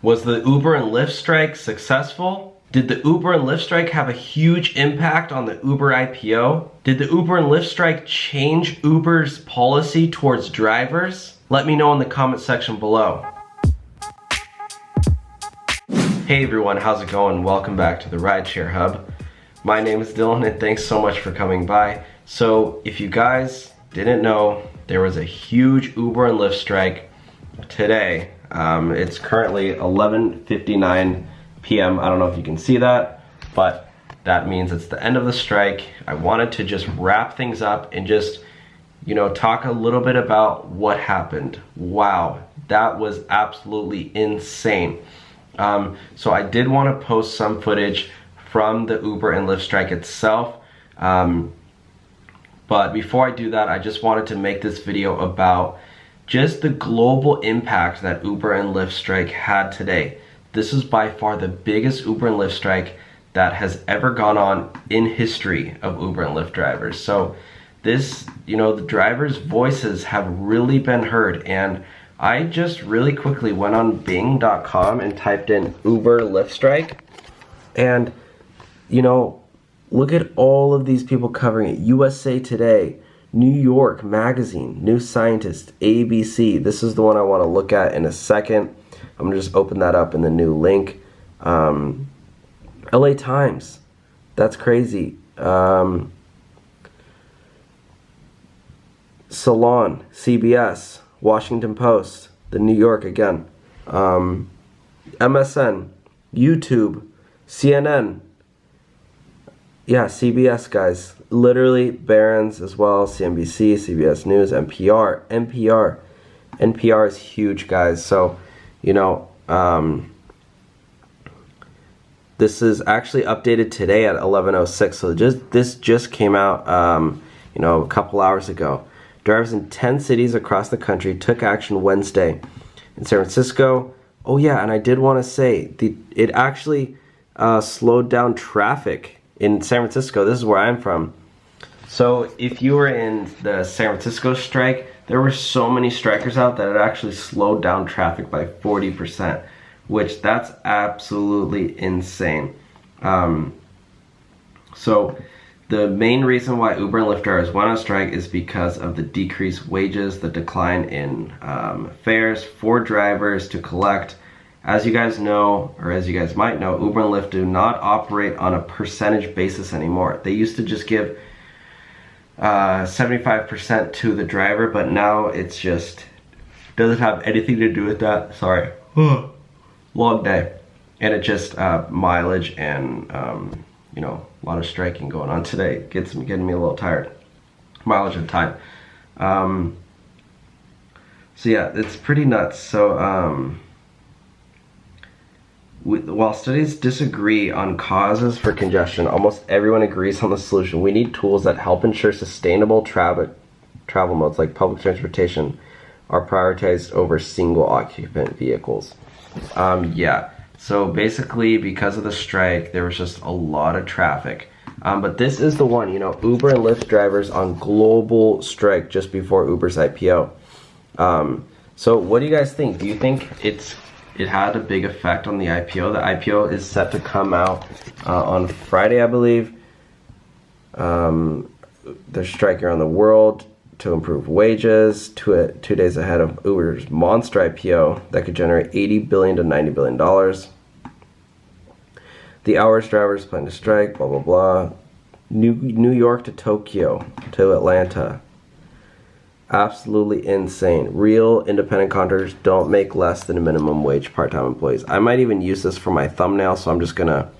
Was the Uber and Lyft strike successful? Did the Uber and Lyft strike have a huge impact on the Uber IPO? Did the Uber and Lyft strike change Uber's policy towards drivers? Let me know in the comment section below. Hey everyone, how's it going? Welcome back to the Rideshare Hub. My name is Dylan and thanks so much for coming by. So if you guys didn't know, there was a huge Uber and Lyft strike today. It's currently 11:59 p.m. I don't know if you can see that, but that means it's the end of the strike. I wanted to just wrap things up and just, talk a little bit about what happened. Wow, that was absolutely insane. So I did want to post some footage from the Uber and Lyft strike itself. But before I do that, I just wanted to make this video about just the global impact that Uber and Lyft strike had today. This is by far the biggest Uber and Lyft strike that has ever gone on in history of Uber and Lyft drivers. So this, the drivers' voices have really been heard, and I just really quickly went on bing.com and typed in Uber Lyft strike, and look at all of these people covering it. USA Today, New York Magazine, New Scientist, ABC. This is the one I want to look at in a second. I'm going to just open that up in the new link. LA Times, that's crazy. Salon, CBS, Washington Post, the New York again. MSN, YouTube, CNN. Yeah, CBS, guys. Literally, Barron's as well, CNBC, CBS News, NPR. NPR is huge, guys. So, this is actually updated today at 11:06. So this just came out, a couple hours ago. Drivers in 10 cities across the country took action Wednesday. In San Francisco, oh yeah, and I did want to say, it actually slowed down traffic in San Francisco. This is where I'm from. So if you were in the San Francisco strike, there were so many strikers out that it actually slowed down traffic by 40%, which that's absolutely insane. So the main reason why Uber and Lyft drivers went on strike is because of the decreased wages, the decline in fares for drivers to collect. As you guys know, or as you guys might know, Uber and Lyft do not operate on a percentage basis anymore. They used to just give 75% to the driver, but now it's just doesn't have anything to do with that. Sorry, long day, and it just mileage and a lot of striking going on today. Getting me a little tired. Mileage and time. So yeah, it's pretty nuts. So while studies disagree on causes for congestion, almost everyone agrees on the solution. We need tools that help ensure sustainable travel modes like public transportation are prioritized over single occupant vehicles. Yeah, so basically because of the strike, there was just a lot of traffic. But this is the one, Uber and Lyft drivers on global strike just before Uber's IPO. So what do you guys think? Do you think it had a big effect on the IPO? The IPO is set to come out on Friday, I believe. They're striking around the world to improve wages, 2 days ahead of Uber's monster IPO that could generate $80 billion to $90 billion. The hours drivers plan to strike, blah, blah, blah. New York to Tokyo to Atlanta. Absolutely insane. Real independent contractors don't make less than a minimum wage part-time employees. I might even use this for my thumbnail, so I'm just gonna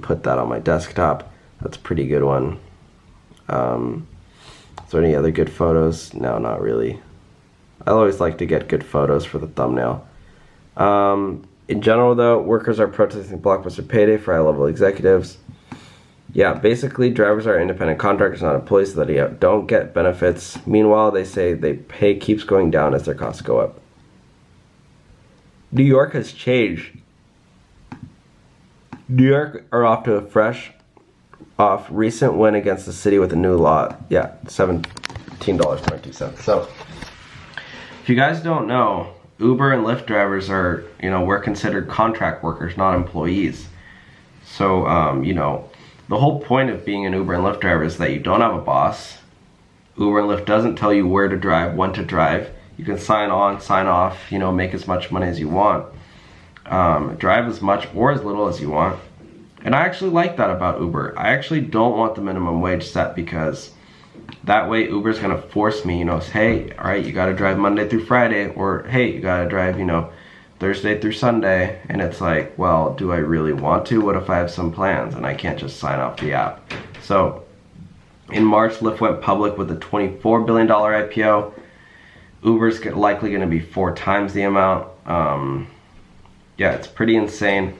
put that on my desktop. That's a pretty good one. Is there any other good photos? No, not really. I always like to get good photos for the thumbnail. In general though, workers are protesting blockbuster payday for high-level executives. Yeah, basically drivers are independent contractors, not employees, so that they don't get benefits. Meanwhile, they say their pay keeps going down as their costs go up. New York has changed. New York are off to a recent win against the city with a new law. Yeah, $17.22. So, if you guys don't know, Uber and Lyft drivers are, we're considered contract workers, not employees. So, the whole point of being an Uber and Lyft driver is that you don't have a boss. Uber and Lyft doesn't tell you where to drive, when to drive. You can sign on, sign off, make as much money as you want. Drive as much or as little as you want. And I actually like that about Uber. I actually don't want the minimum wage set, because that way Uber's gonna force me, hey, all right, you gotta drive Monday through Friday, or hey, you gotta drive, Thursday through Sunday. And it's like, well, do I really want to? What if I have some plans and I can't just sign off the app? So in March, Lyft went public with a $24 billion IPO. Uber's likely gonna be 4 times the amount. Yeah, it's pretty insane.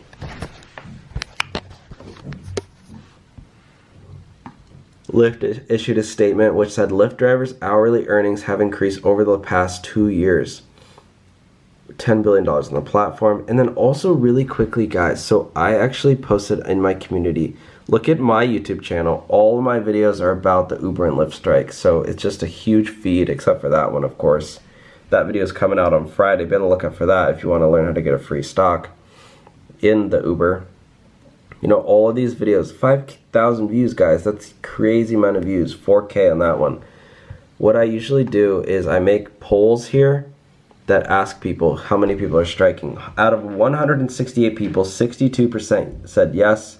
Lyft issued a statement which said Lyft drivers' hourly earnings have increased over the past 2 years. $10 billion on the platform. And then also really quickly, guys, so I actually posted in my community, look at my YouTube channel. All of my videos are about the Uber and Lyft strike. So it's just a huge feed, except for that one, of course. That video is coming out on Friday. Be on the lookout for that if you want to learn how to get a free stock in the Uber. All of these videos, 5,000 views, guys. That's crazy amount of views. 4K on that one. What I usually do is I make polls here that ask people how many people are striking. Out of 168 people, 62% said yes,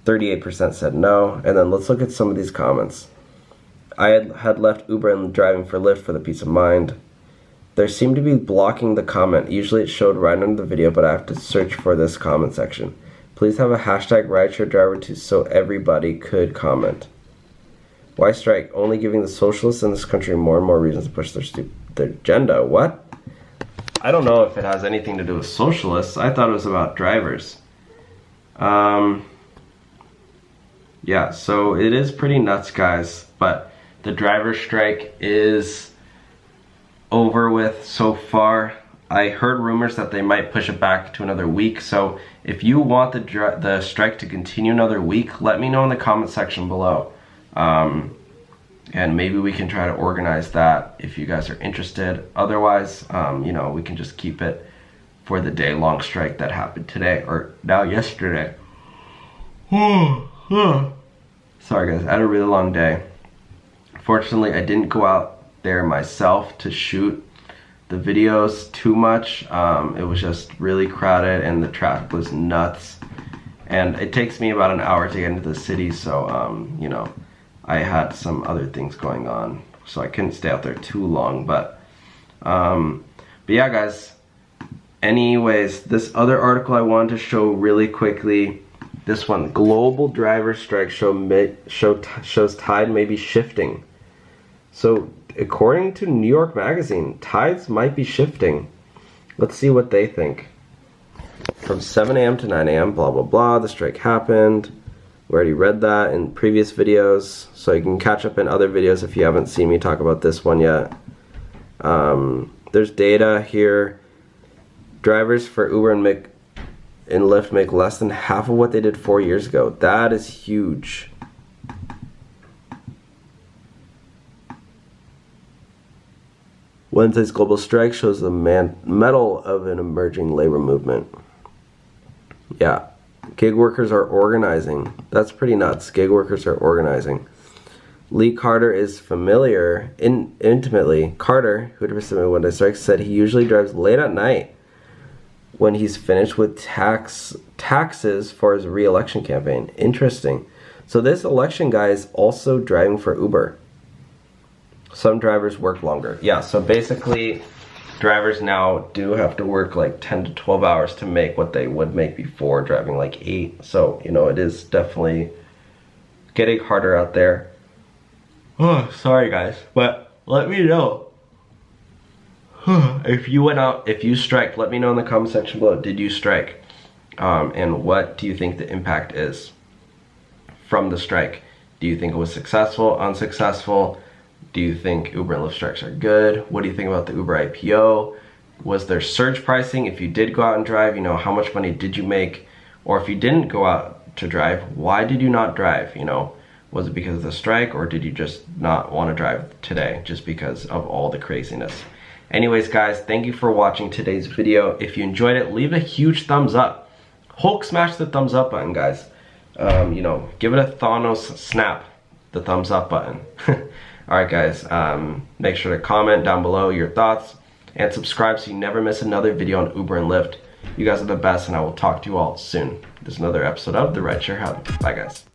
38% said no. And then let's look at some of these comments. I had left Uber and driving for Lyft for the peace of mind. There seemed to be blocking the comment. Usually it showed right under the video, but I have to search for this comment section. Please have a hashtag rideshare driver so everybody could comment. Why strike? Only giving the socialists in this country more and more reasons to push their agenda. What? I don't know if it has anything to do with socialists. I thought it was about drivers. Yeah, so it is pretty nuts, guys. But the driver strike is over with so far. I heard rumors that they might push it back to another week. So if you want the strike to continue another week, let me know in the comment section below. And maybe we can try to organize that if you guys are interested. Otherwise, we can just keep it for the day-long strike that happened today, or now yesterday. Sorry guys, I had a really long day. Fortunately, I didn't go out there myself to shoot the videos too much. It was just really crowded and the traffic was nuts. And it takes me about an hour to get into the city, so I had some other things going on, so I couldn't stay out there too long. But yeah, guys. Anyways, this other article I wanted to show really quickly. This one, global driver strike shows tide may be shifting. So according to New York Magazine, tides might be shifting. Let's see what they think. From 7 a.m. to 9 a.m., blah, blah, blah, the strike happened. We already read that in previous videos, so you can catch up in other videos if you haven't seen me talk about this one yet. There's data here. Drivers for Uber and Lyft make less than half of what they did 4 years ago. That is huge. Wednesday's global strike shows the mettle of an emerging labor movement. Yeah, gig workers are organizing. That's pretty nuts. Gig workers are organizing. Lee Carter is familiar intimately. Carter, who participated in Wednesday strike, said he usually drives late at night when he's finished with taxes for his re-election campaign. Interesting. So this election guy is also driving for Uber. Some drivers work longer. Yeah, so basically drivers now do have to work like 10 to 12 hours to make what they would make before, driving like 8. So, it is definitely getting harder out there. Oh, sorry guys, but let me know. If you went out, if you striked, let me know in the comment section below. Did you strike? And what do you think the impact is from the strike? Do you think it was successful, unsuccessful? Do you think Uber and Lyft strikes are good? What do you think about the Uber IPO? Was there surge pricing? If you did go out and drive, how much money did you make? Or if you didn't go out to drive, why did you not drive? Was it because of the strike, or did you just not want to drive today just because of all the craziness? Anyways, guys, thank you for watching today's video. If you enjoyed it, leave a huge thumbs up. Hulk smash the thumbs up button, guys. You know, give it a Thanos snap, the thumbs up button. Alright guys, make sure to comment down below your thoughts and subscribe so you never miss another video on Uber and Lyft. You guys are the best, and I will talk to you all soon. There's another episode of the Rideshare Hub. Bye guys.